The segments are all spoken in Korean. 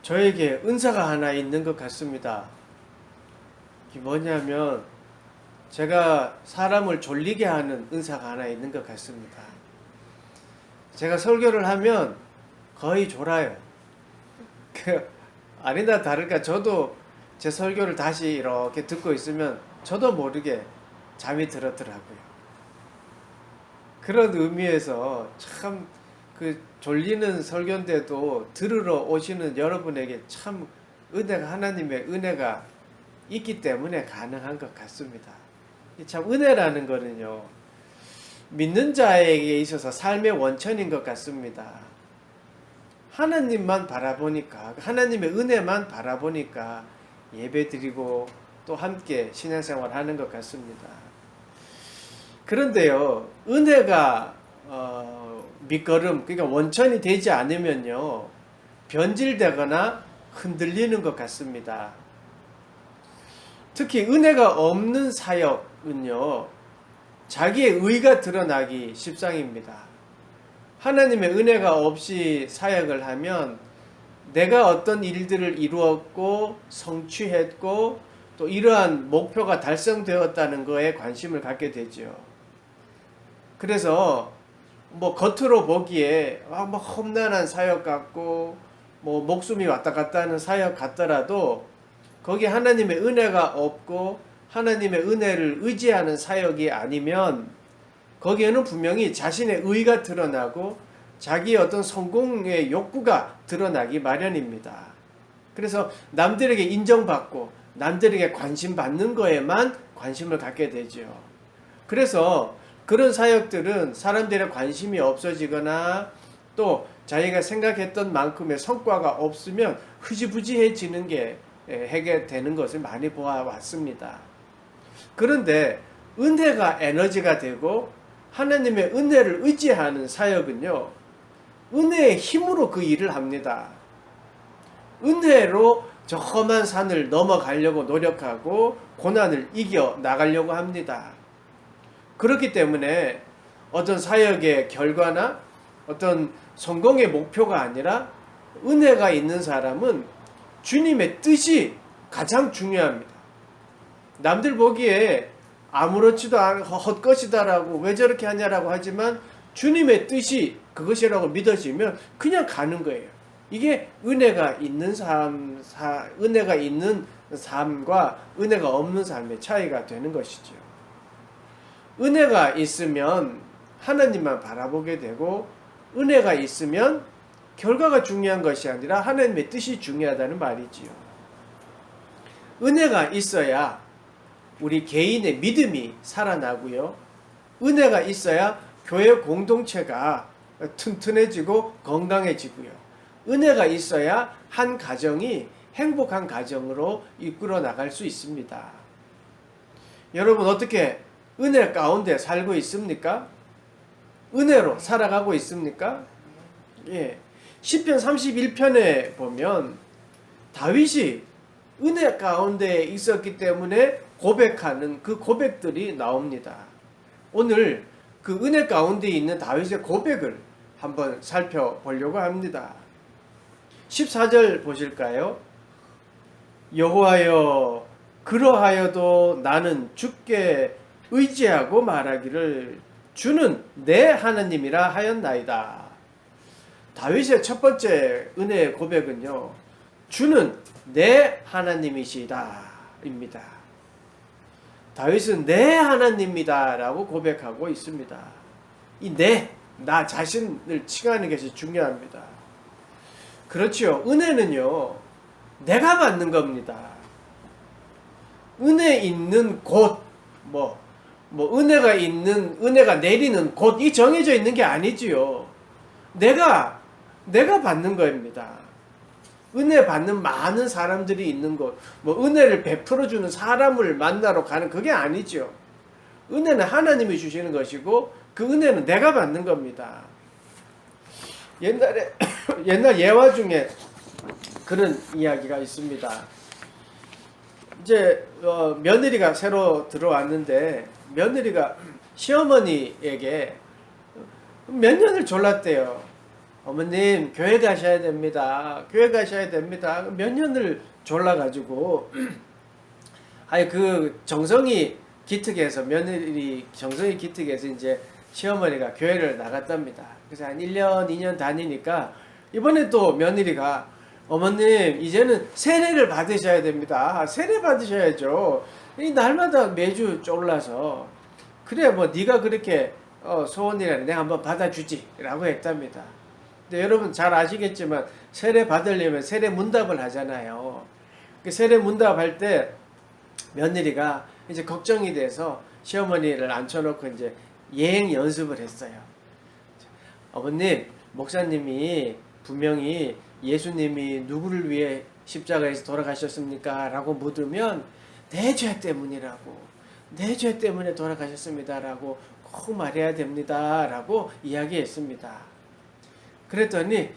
저에게 은사가 하나 있는 것 같습니다. 이게 뭐냐면 제가 사람을 졸리게 하는 은사가 하나 있는 것 같습니다. 제가 설교를 하면 거의 졸아요. 아니다 다를까 저도 제 설교를 다시 이렇게 듣고 있으면 저도 모르게 잠이 들었더라고요. 그런 의미에서 참 그 졸리는 설교인데도 들으러 오시는 여러분에게 참 은혜가 하나님의 은혜가 있기 때문에 가능한 것 같습니다. 참 은혜라는 거는요, 믿는 자에게 있어서 삶의 원천인 것 같습니다. 하나님만 바라보니까, 하나님의 은혜만 바라보니까 예배 드리고 또 함께 신앙생활 하는 것 같습니다. 그런데요, 은혜가 밑거름, 그러니까 원천이 되지 않으면요, 변질되거나 흔들리는 것 같습니다. 특히 은혜가 없는 사역은요, 자기의 의가 드러나기 십상입니다. 하나님의 은혜가 없이 사역을 하면 내가 어떤 일들을 이루었고 성취했고 또 이러한 목표가 달성되었다는 거에 관심을 갖게 되죠. 그래서 뭐 겉으로 보기에 뭐 험난한 사역 같고 뭐 목숨이 왔다 갔다 하는 사역 같더라도 거기 하나님의 은혜가 없고 하나님의 은혜를 의지하는 사역이 아니면 거기에는 분명히 자신의 의가 드러나고 자기의 어떤 성공의 욕구가 드러나기 마련입니다. 그래서 남들에게 인정받고 남들에게 관심 받는 거에만 관심을 갖게 되죠. 그래서 그런 사역들은 사람들의 관심이 없어지거나 또 자기가 생각했던 만큼의 성과가 없으면 흐지부지해지는 게 해게 되는 것을 많이 보아왔습니다. 그런데 은혜가 에너지가 되고 하나님의 은혜를 의지하는 사역은요, 은혜의 힘으로 그 일을 합니다. 은혜로 저 험한 산을 넘어가려고 노력하고 고난을 이겨 나가려고 합니다. 그렇기 때문에 어떤 사역의 결과나 어떤 성공의 목표가 아니라 은혜가 있는 사람은 주님의 뜻이 가장 중요합니다. 남들 보기에 아무렇지도 않은 헛것이다라고 왜 저렇게 하냐라고 하지만 주님의 뜻이 그것이라고 믿어지면 그냥 가는 거예요. 이게 은혜가 있는 은혜가 있는 삶과 은혜가 없는 삶의 차이가 되는 것이죠. 은혜가 있으면 하나님만 바라보게 되고 은혜가 있으면 결과가 중요한 것이 아니라 하나님의 뜻이 중요하다는 말이지요. 은혜가 있어야 우리 개인의 믿음이 살아나고요. 은혜가 있어야 교회 공동체가 튼튼해지고 건강해지고요. 은혜가 있어야 한 가정이 행복한 가정으로 이끌어 나갈 수 있습니다. 여러분 어떻게 은혜 가운데 살고 있습니까? 은혜로 살아가고 있습니까? 예. 시편 31편에 보면 다윗이 은혜 가운데 있었기 때문에 고백하는 그 고백들이 나옵니다. 오늘 그 은혜 가운데 있는 다윗의 고백을 한번 살펴보려고 합니다. 14절 보실까요? 여호와여, 그러하여도 나는 주께 의지하고 말하기를 주는 내 하나님이라 하였나이다. 다윗의 첫 번째 은혜의 고백은요, 주는 내 하나님이시다 입니다. 다윗은 내 하나님이다 라고 고백하고 있습니다. 이 나 자신을 칭하는 것이 중요합니다. 그렇죠. 은혜는요, 내가 받는 겁니다. 은혜 있는 곳, 은혜가 내리는 곳, 이 정해져 있는 게 아니지요. 내가 받는 겁니다. 은혜 받는 많은 사람들이 있는 곳, 은혜를 베풀어주는 사람을 만나러 가는 그게 아니죠. 은혜는 하나님이 주시는 것이고, 그 은혜는 내가 받는 겁니다. 옛날 예화 중에 그런 이야기가 있습니다. 이제 며느리가 새로 들어왔는데 며느리가 시어머니에게 몇 년을 졸랐대요. 어머님 교회 가셔야 됩니다. 교회 가셔야 됩니다. 몇 년을 졸라가지고 아니 그 정성이 기특해서 며느리 정성이 기특해서 이제 시어머니가 교회를 나갔답니다. 그래서 한 1년 2년 다니니까 이번에 또 며느리가 어머님 이제는 세례를 받으셔야 됩니다. 세례 받으셔야죠. 이 날마다 매주 쫄라서 그래 뭐 네가 그렇게 소원이라 내가 한번 받아주지 라고 했답니다. 근데 여러분 잘 아시겠지만 세례 받으려면 세례 문답을 하잖아요. 그 세례 문답할 때 며느리가 이제 걱정이 돼서 시어머니를 앉혀놓고 이제 예행 연습을 했어요. 어머님, 목사님이 분명히 예수님이 누구를 위해 십자가에서 돌아가셨습니까? 라고 묻으면 내 죄 때문이라고, 내 죄 때문에 돌아가셨습니다. 라고 꼭 말해야 됩니다. 라고 이야기했습니다. 그랬더니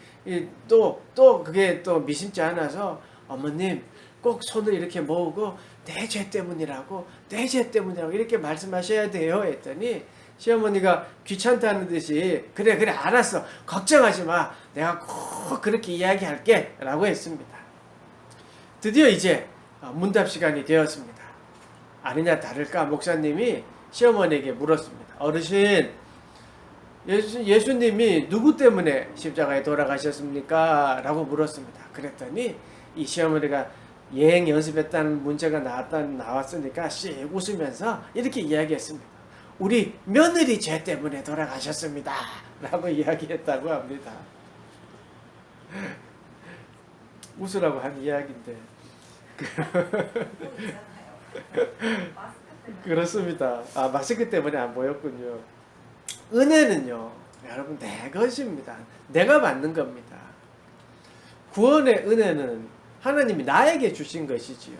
또 그게 또 미심치 않아서 어머님 꼭 손을 이렇게 모으고 내 죄 때문이라고 내 죄 때문이라고 이렇게 말씀하셔야 돼요 했더니 시어머니가 귀찮다는 듯이 그래 알았어 걱정하지 마 내가 꼭 그렇게 이야기할게 라고 했습니다. 드디어 이제 문답 시간이 되었습니다. 아니냐 다를까 목사님이 시어머니에게 물었습니다. 어르신 예수님이 누구 때문에 십자가에 돌아가셨습니까? 라고 물었습니다. 그랬더니 이 시어머니가 예행 연습했다는 문제가 나왔으니까 씩 웃으면서 이렇게 이야기했습니다. 우리 며느리 죄 때문에 돌아가셨습니다. 라고 이야기했다고 합니다. 웃으라고 한 이야기인데 그렇습니다. 마스크 때문에 안 보였군요. 은혜는요 여러분 내 것입니다. 내가 받는 겁니다. 구원의 은혜는 하나님이 나에게 주신 것이지요.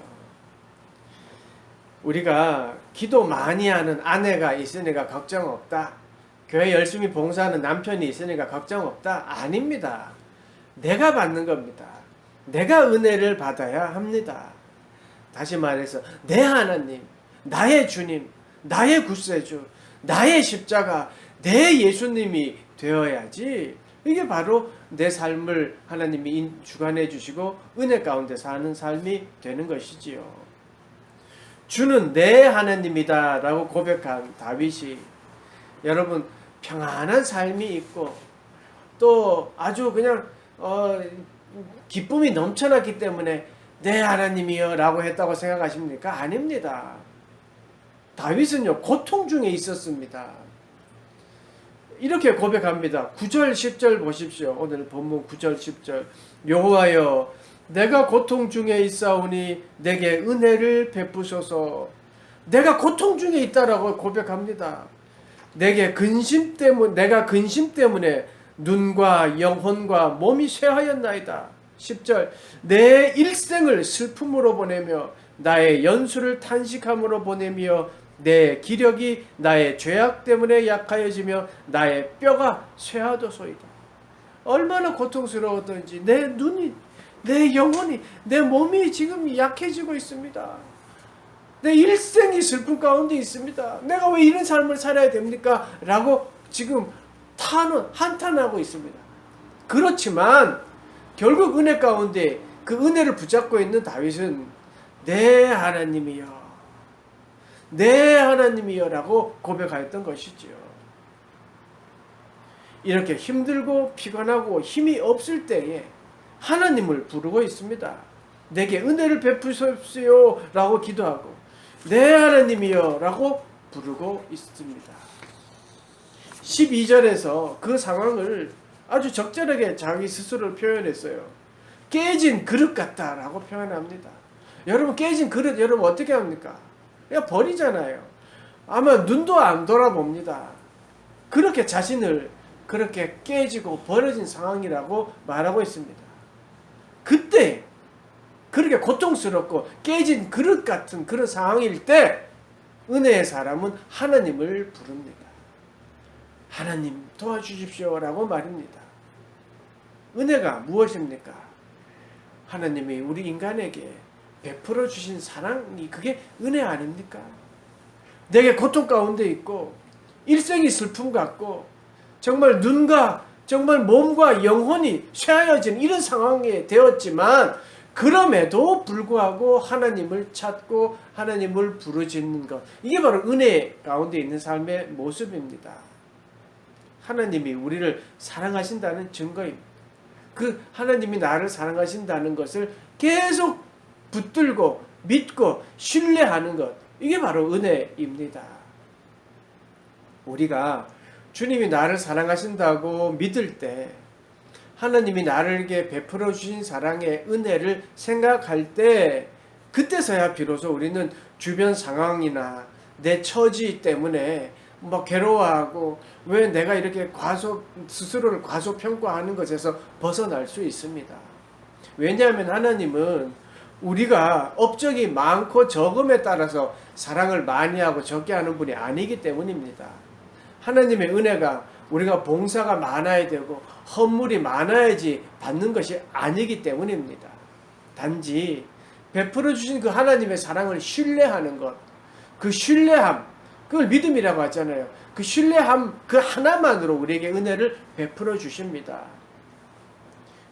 우리가 기도 많이 하는 아내가 있으니까 걱정 없다. 교회 열심히 봉사하는 남편이 있으니까 걱정 없다. 아닙니다. 내가 받는 겁니다. 내가 은혜를 받아야 합니다. 다시 말해서 내 하나님, 나의 주님, 나의 구세주, 나의 십자가, 내 예수님이 되어야지. 이게 바로 내 삶을 하나님이 주관해 주시고 은혜 가운데 사는 삶이 되는 것이지요. 주는 내 하나님이다 라고 고백한 다윗이 여러분 평안한 삶이 있고 또 아주 그냥 기쁨이 넘쳐났기 때문에 내 하나님이여 라고 했다고 생각하십니까? 아닙니다. 다윗은요 고통 중에 있었습니다. 이렇게 고백합니다. 9절 10절 보십시오. 오늘 본문 9절 10절 여호와여 내가 고통 중에 있사오니 내게 은혜를 베푸소서. 내가 고통 중에 있다라고 고백합니다. 내가 근심 때문에 눈과 영혼과 몸이 쇠하였나이다. 10절 내 일생을 슬픔으로 보내며 나의 연수를 탄식함으로 보내며 내 기력이 나의 죄악 때문에 약하여지며 나의 뼈가 쇠하도소이다. 얼마나 고통스러웠던지 내 눈이 내 영혼이 내 몸이 지금 약해지고 있습니다. 내 일생이 슬픔 가운데 있습니다. 내가 왜 이런 삶을 살아야 됩니까? 라고 지금 한탄하고 있습니다. 그렇지만 결국 은혜 가운데 그 은혜를 붙잡고 있는 다윗은 내 하나님이여 내 하나님이여 라고 고백하였던 것이지요. 이렇게 힘들고 피곤하고 힘이 없을 때에 하나님을 부르고 있습니다. 내게 은혜를 베푸십시오 라고 기도하고 내 하나님이여 라고 부르고 있습니다. 12절에서 그 상황을 아주 적절하게 자기 스스로를 표현했어요. 깨진 그릇 같다라고 표현합니다. 여러분 깨진 그릇 여러분 어떻게 합니까? 그냥 버리잖아요. 아마 눈도 안 돌아봅니다. 그렇게 자신을 그렇게 깨지고 버려진 상황이라고 말하고 있습니다. 그때 그렇게 고통스럽고 깨진 그릇 같은 그런 상황일 때 은혜의 사람은 하나님을 부릅니다. 하나님 도와주십시오 라고 말입니다. 은혜가 무엇입니까? 하나님이 우리 인간에게 베풀어 주신 사랑이 그게 은혜 아닙니까? 내게 고통 가운데 있고 일생이 슬픔 같고 정말 눈과 정말 몸과 영혼이 쇠하여진 이런 상황이 되었지만 그럼에도 불구하고 하나님을 찾고 하나님을 부르짖는 것, 이게 바로 은혜 가운데 있는 삶의 모습입니다. 하나님이 우리를 사랑하신다는 증거입니다. 그 하나님이 나를 사랑하신다는 것을 계속 붙들고 믿고 신뢰하는 것, 이게 바로 은혜입니다. 우리가 주님이 나를 사랑하신다고 믿을 때, 하나님이 나에게 베풀어 주신 사랑의 은혜를 생각할 때, 그때서야 비로소 우리는 주변 상황이나 내 처지 때문에 괴로워하고 왜 내가 이렇게 스스로를 과소평가하는 것에서 벗어날 수 있습니다. 왜냐하면 하나님은 우리가 업적이 많고 적음에 따라서 사랑을 많이 하고 적게 하는 분이 아니기 때문입니다. 하나님의 은혜가 우리가 봉사가 많아야 되고 헌물이 많아야지 받는 것이 아니기 때문입니다. 단지 베풀어 주신 그 하나님의 사랑을 신뢰하는 것, 그 신뢰함, 그걸 믿음이라고 하잖아요. 그 신뢰함 그 하나만으로 우리에게 은혜를 베풀어 주십니다.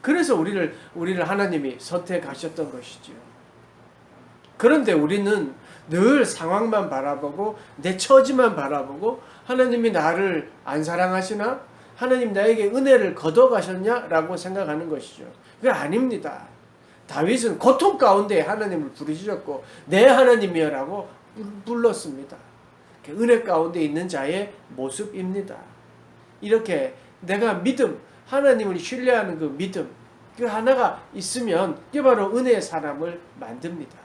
그래서 우리를 하나님이 선택하셨던 것이죠. 그런데 우리는 늘 상황만 바라보고 내 처지만 바라보고 하나님이 나를 안 사랑하시나? 하나님 나에게 은혜를 거둬가셨냐라고 생각하는 것이죠. 그게 아닙니다. 다윗은 고통 가운데 하나님을 부르셨고 내 하나님이여라고 불렀습니다. 은혜 가운데 있는 자의 모습입니다. 이렇게 내가 믿음, 하나님을 신뢰하는 그 믿음, 그 하나가 있으면 그게 바로 은혜의 사람을 만듭니다.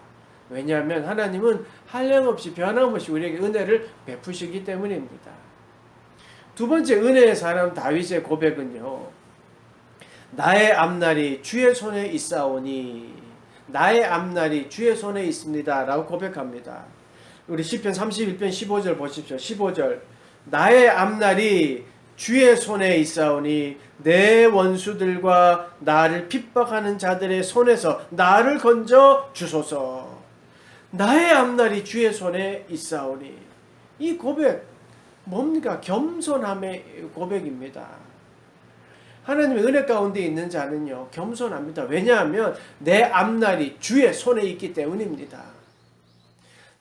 왜냐하면 하나님은 한량없이 변함없이 우리에게 은혜를 베푸시기 때문입니다. 두 번째 은혜의 사람 다윗의 고백은요, 나의 앞날이 주의 손에 있사오니, 나의 앞날이 주의 손에 있습니다 라고 고백합니다. 우리 시편 31편 15절 보십시오. 15절, 나의 앞날이 주의 손에 있사오니 내 원수들과 나를 핍박하는 자들의 손에서 나를 건져 주소서. 나의 앞날이 주의 손에 있사오니, 이 고백 뭡니까? 겸손함의 고백입니다. 하나님의 은혜 가운데 있는 자는요 겸손합니다. 왜냐하면 내 앞날이 주의 손에 있기 때문입니다.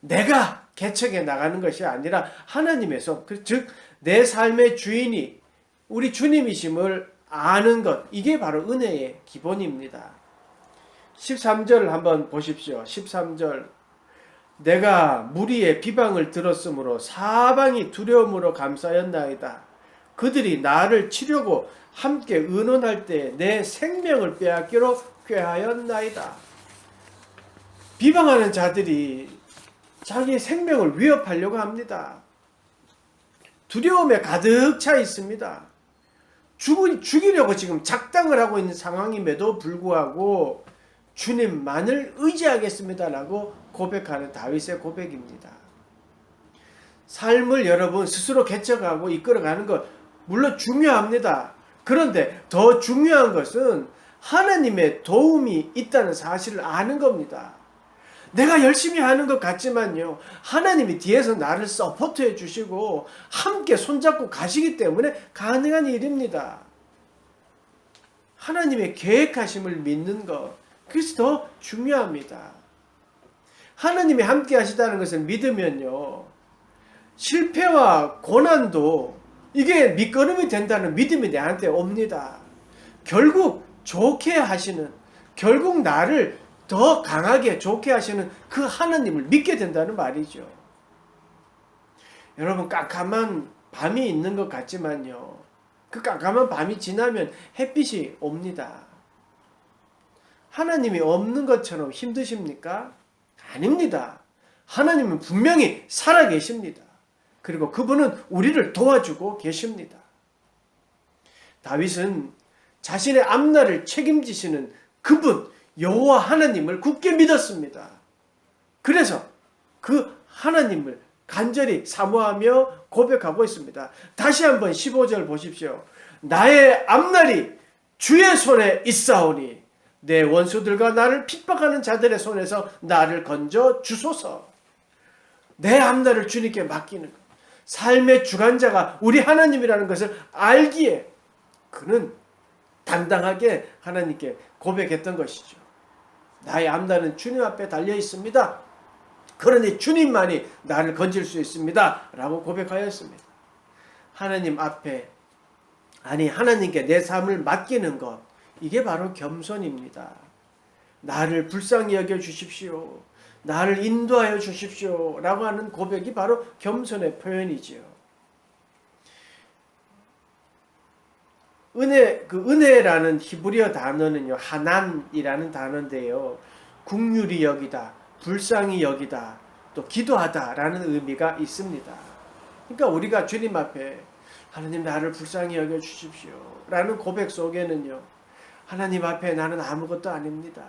내가 개척해 나가는 것이 아니라 하나님의 손, 즉 내 삶의 주인이 우리 주님이심을 아는 것, 이게 바로 은혜의 기본입니다. 13절을 한번 보십시오. 13절, 내가 무리의 비방을 들었으므로 사방이 두려움으로 감싸였나이다. 그들이 나를 치려고 함께 의논할 때 내 생명을 빼앗기로 꾀하였나이다. 비방하는 자들이 자기의 생명을 위협하려고 합니다. 두려움에 가득 차 있습니다. 죽이려고 지금 작당을 하고 있는 상황임에도 불구하고 주님만을 의지하겠습니다라고 고백하는 다윗의 고백입니다. 삶을 여러분 스스로 개척하고 이끌어가는 것 물론 중요합니다. 그런데 더 중요한 것은 하나님의 도움이 있다는 사실을 아는 겁니다. 내가 열심히 하는 것 같지만요, 하나님이 뒤에서 나를 서포트해 주시고 함께 손잡고 가시기 때문에 가능한 일입니다. 하나님의 계획하심을 믿는 것, 그것이 더 중요합니다. 하나님이 함께 하시다는 것을 믿으면요, 실패와 고난도 이게 밑거름이 된다는 믿음이 내한테 옵니다. 결국 좋게 하시는, 결국 나를 더 강하게 좋게 하시는 그 하나님을 믿게 된다는 말이죠. 여러분, 깜깜한 밤이 있는 것 같지만요, 그 깜깜한 밤이 지나면 햇빛이 옵니다. 하나님이 없는 것처럼 힘드십니까? 아닙니다. 하나님은 분명히 살아계십니다. 그리고 그분은 우리를 도와주고 계십니다. 다윗은 자신의 앞날을 책임지시는 그분 여호와 하나님을 굳게 믿었습니다. 그래서 그 하나님을 간절히 사모하며 고백하고 있습니다. 다시 한번 15절 보십시오. 나의 앞날이 주의 손에 있사오니 내 원수들과 나를 핍박하는 자들의 손에서 나를 건져 주소서. 내 앞날을 주님께 맡기는 것, 삶의 주관자가 우리 하나님이라는 것을 알기에 그는 당당하게 하나님께 고백했던 것이죠. 나의 앞날은 주님 앞에 달려 있습니다. 그러니 주님만이 나를 건질 수 있습니다. 라고 고백하였습니다. 하나님 앞에, 하나님께 내 삶을 맡기는 것, 이게 바로 겸손입니다. 나를 불쌍히 여겨 주십시오. 나를 인도하여 주십시오. 라고 하는 고백이 바로 겸손의 표현이지요. 은혜라는 히브리어 단어는요, 하난이라는 단어인데요. 긍휼히 여기다, 불쌍히 여기다, 또 기도하다라는 의미가 있습니다. 그러니까 우리가 주님 앞에 하나님 나를 불쌍히 여겨 주십시오 라는 고백 속에는요, 하나님 앞에 나는 아무것도 아닙니다.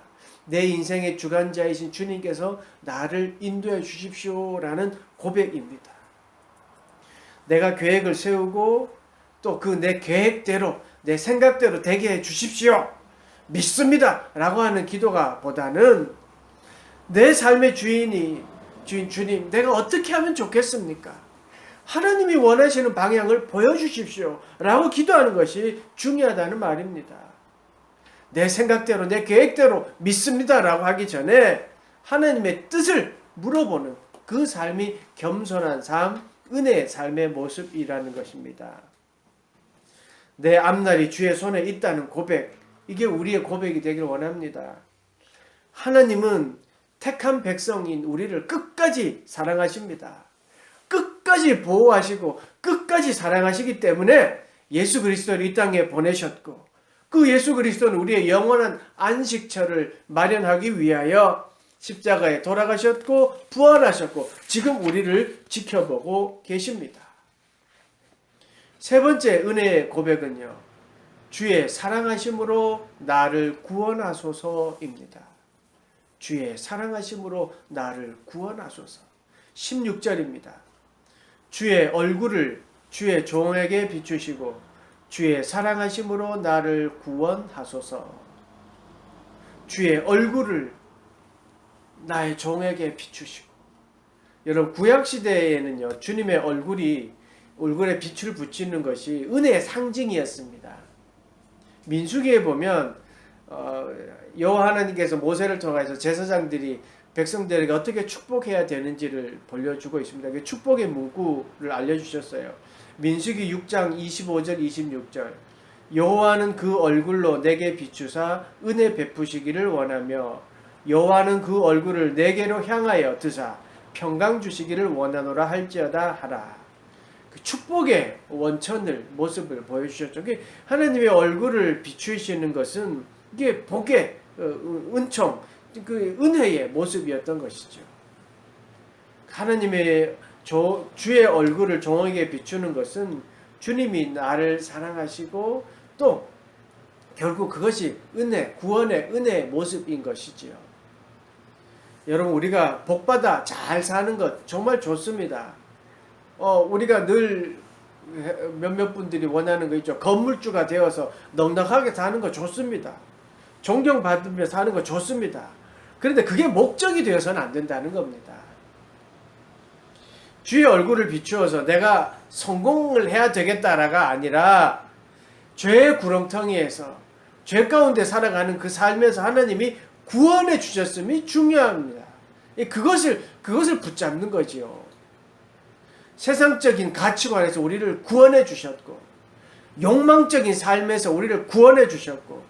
내 인생의 주관자이신 주님께서 나를 인도해 주십시오 라는 고백입니다. 내가 계획을 세우고 또 그 내 계획대로 내 생각대로 되게 해 주십시오. 믿습니다. 라고 하는 기도가 보다는 내 삶의 주님, 내가 어떻게 하면 좋겠습니까? 하나님이 원하시는 방향을 보여주십시오. 라고 기도하는 것이 중요하다는 말입니다. 내 생각대로, 내 계획대로 믿습니다. 라고 하기 전에 하나님의 뜻을 물어보는 그 삶이 겸손한 삶, 은혜의 삶의 모습이라는 것입니다. 내 앞날이 주의 손에 있다는 고백, 이게 우리의 고백이 되길 원합니다. 하나님은 택한 백성인 우리를 끝까지 사랑하십니다. 끝까지 보호하시고 끝까지 사랑하시기 때문에 예수 그리스도를 이 땅에 보내셨고, 그 예수 그리스도는 우리의 영원한 안식처를 마련하기 위하여 십자가에 돌아가셨고 부활하셨고 지금 우리를 지켜보고 계십니다. 세 번째 은혜의 고백은요, 주의 사랑하심으로 나를 구원하소서입니다. 주의 사랑하심으로 나를 구원하소서. 16절입니다. 주의 얼굴을 주의 종에게 비추시고 주의 사랑하심으로 나를 구원하소서. 주의 얼굴을 나의 종에게 비추시고. 여러분, 구약시대에는요, 주님의 얼굴에 빛을 붙이는 것이 은혜의 상징이었습니다. 민수기에 보면 여호와 하나님께서 모세를 통해서 제사장들이 백성들에게 어떻게 축복해야 되는지를 보여주고 있습니다. 그 축복의 문구를 알려주셨어요. 민수기 6장 25절 26절 여호와는 그 얼굴로 내게 비추사 은혜 베푸시기를 원하며 여호와는 그 얼굴을 내게로 향하여 드사 평강 주시기를 원하노라 할지어다 하라. 그 축복의 원천을 모습을 보여주셨죠. 하나님의 얼굴을 비추시는 것은 이게 복의 은총, 그 은혜의 모습이었던 것이죠. 하나님의 주의 얼굴을 종에게 비추는 것은 주님이 나를 사랑하시고 또 결국 그것이 구원의 은혜의 모습인 것이지요. 여러분, 우리가 복받아 잘 사는 것 정말 좋습니다. 우리가 늘 몇몇 분들이 원하는 거 있죠. 건물주가 되어서 넉넉하게 사는 거 좋습니다. 존경받으며 사는 거 좋습니다. 그런데 그게 목적이 되어서는 안 된다는 겁니다. 주의 얼굴을 비추어서 내가 성공을 해야 되겠다라가 아니라 죄의 구렁텅이에서 죄 가운데 살아가는 그 삶에서 하나님이 구원해 주셨음이 중요합니다. 그것을 붙잡는 거지요. 세상적인 가치관에서 우리를 구원해 주셨고, 욕망적인 삶에서 우리를 구원해 주셨고,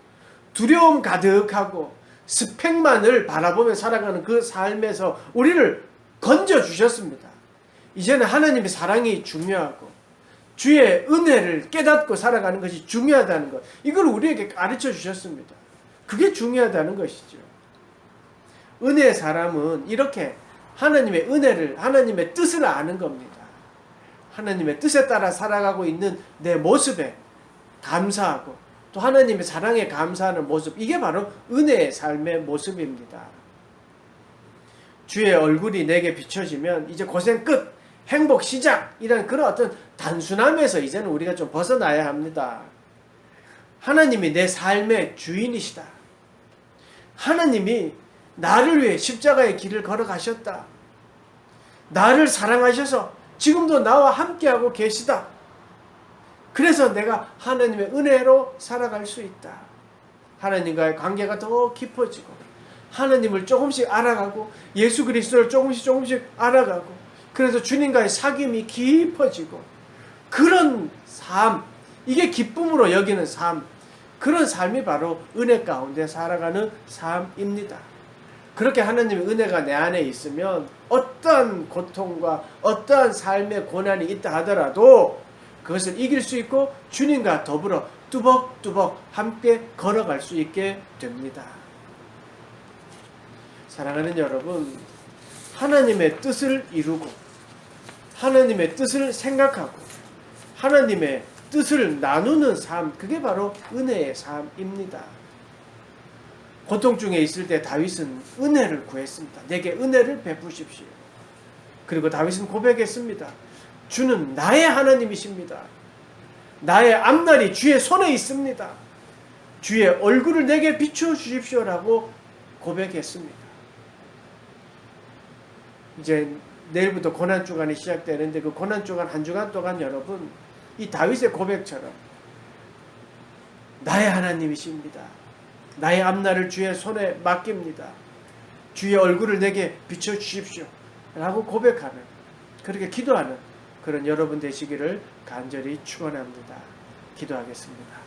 두려움 가득하고 스펙만을 바라보며 살아가는 그 삶에서 우리를 건져 주셨습니다. 이제는 하나님의 사랑이 중요하고 주의 은혜를 깨닫고 살아가는 것이 중요하다는 것, 이걸 우리에게 가르쳐 주셨습니다. 그게 중요하다는 것이죠. 은혜의 사람은 이렇게 하나님의 은혜를, 하나님의 뜻을 아는 겁니다. 하나님의 뜻에 따라 살아가고 있는 내 모습에 감사하고 또 하나님의 사랑에 감사하는 모습, 이게 바로 은혜의 삶의 모습입니다. 주의 얼굴이 내게 비춰지면 이제 고생 끝, 행복 시작, 이런 그런 어떤 단순함에서 이제는 우리가 좀 벗어나야 합니다. 하나님이 내 삶의 주인이시다. 하나님이 나를 위해 십자가의 길을 걸어가셨다. 나를 사랑하셔서 지금도 나와 함께하고 계시다. 그래서 내가 하나님의 은혜로 살아갈 수 있다. 하나님과의 관계가 더 깊어지고 하나님을 조금씩 알아가고 예수 그리스도를 조금씩 알아가고 그래서 주님과의 사귐이 깊어지고 그런 삶, 이게 기쁨으로 여기는 삶, 그런 삶이 바로 은혜 가운데 살아가는 삶입니다. 그렇게 하나님의 은혜가 내 안에 있으면 어떠한 고통과 어떠한 삶의 고난이 있다 하더라도 그것을 이길 수 있고 주님과 더불어 뚜벅뚜벅 함께 걸어갈 수 있게 됩니다. 사랑하는 여러분, 하나님의 뜻을 이루고 하나님의 뜻을 생각하고 하나님의 뜻을 나누는 삶, 그게 바로 은혜의 삶입니다. 고통 중에 있을 때 다윗은 은혜를 구했습니다. 내게 은혜를 베푸십시오. 그리고 다윗은 고백했습니다. 주는 나의 하나님이십니다. 나의 앞날이 주의 손에 있습니다. 주의 얼굴을 내게 비추어 주십시오라고 고백했습니다. 이제 내일부터 고난주간이 시작되는데 그 고난주간 한 주간 동안 여러분 이 다윗의 고백처럼 나의 하나님이십니다. 나의 앞날을 주의 손에 맡깁니다. 주의 얼굴을 내게 비춰주십시오 라고 고백하는, 그렇게 기도하는 그런 여러분 되시기를 간절히 축원합니다. 기도하겠습니다.